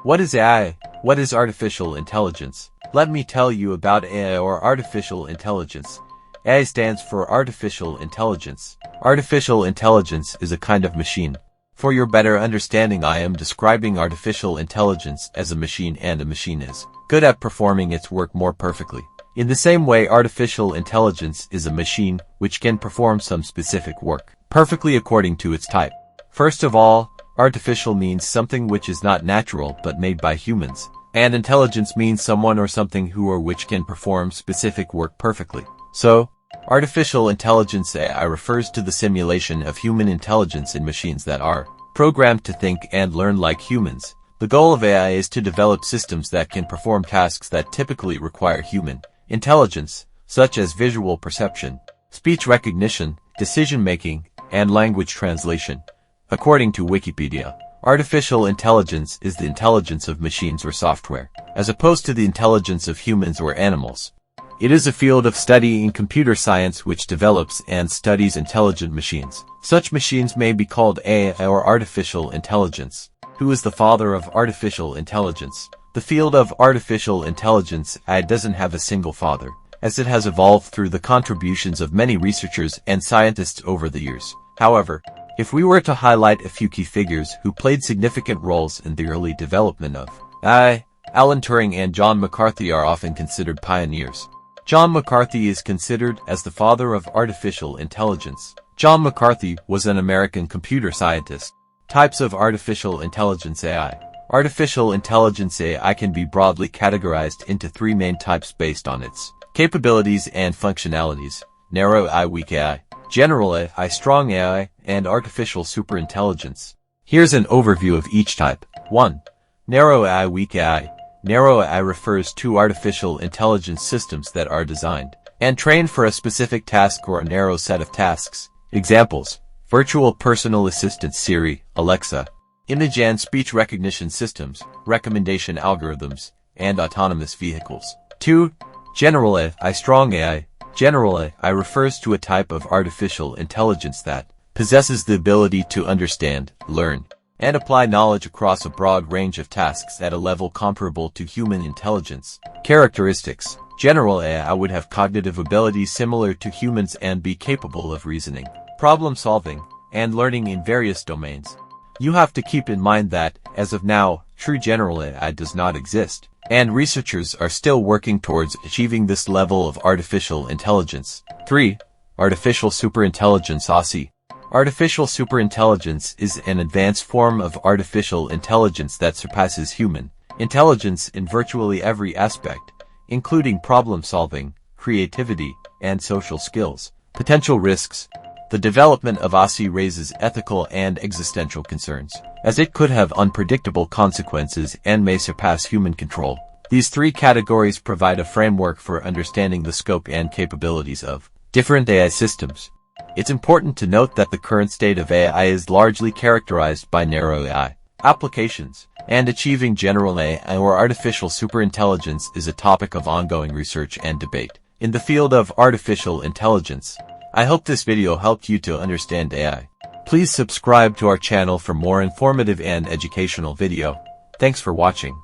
What is AI? What is artificial intelligence? Let me tell you about AI, or artificial intelligence. AI stands for artificial intelligence. Artificial intelligence is a kind of machine. For your better understanding, I am describing artificial intelligence as a machine, and a machine is good at performing its work more perfectly. In the same way, artificial intelligence is a machine which can perform some specific work perfectly according to its type. First of all, artificial means something which is not natural but made by humans, and intelligence means someone or something who or which can perform specific work perfectly. So, artificial intelligence AI refers to the simulation of human intelligence in machines that are programmed to think and learn like humans. The goal of AI is to develop systems that can perform tasks that typically require human intelligence, such as visual perception, speech recognition, decision-making, and language translation. According to Wikipedia, artificial intelligence is the intelligence of machines or software, as opposed to the intelligence of humans or animals. It is a field of study in computer science which develops and studies intelligent machines. Such machines may be called AI, or artificial intelligence. Who is the father of artificial intelligence? The field of artificial intelligence AI doesn't have a single father, as it has evolved through the contributions of many researchers and scientists over the years. However, if we were to highlight a few key figures who played significant roles in the early development of AI, Alan Turing and John McCarthy are often considered pioneers. John McCarthy is considered as the father of artificial intelligence. John McCarthy was an American computer scientist. Types of artificial intelligence AI. Artificial intelligence AI can be broadly categorized into three main types based on its capabilities and functionalities: narrow AI, weak AI, general AI, strong AI, and artificial superintelligence. Here's an overview of each type. 1. Narrow AI, weak AI. Narrow AI refers to artificial intelligence systems that are designed and trained for a specific task or a narrow set of tasks. Examples: virtual personal assistant Siri, Alexa, image and speech recognition systems, recommendation algorithms, and autonomous vehicles. 2. General AI, strong AI. General AI refers to a type of artificial intelligence that possesses the ability to understand, learn, and apply knowledge across a broad range of tasks at a level comparable to human intelligence. Characteristics: general AI would have cognitive abilities similar to humans and be capable of reasoning, problem solving, and learning in various domains. You have to keep in mind that, as of now, true general AI does not exist, and researchers are still working towards achieving this level of artificial intelligence. 3. Artificial superintelligence (ASI). Artificial superintelligence is an advanced form of artificial intelligence that surpasses human intelligence in virtually every aspect, including problem-solving, creativity, and social skills. Potential risks: the development of ASI raises ethical and existential concerns, as it could have unpredictable consequences and may surpass human control. These three categories provide a framework for understanding the scope and capabilities of different AI systems. It's important to note that the current state of AI is largely characterized by narrow AI applications, and achieving general AI or artificial superintelligence is a topic of ongoing research and debate in the field of artificial intelligence. I hope this video helped you to understand AI. Please subscribe to our channel for more informative and educational video. Thanks for watching.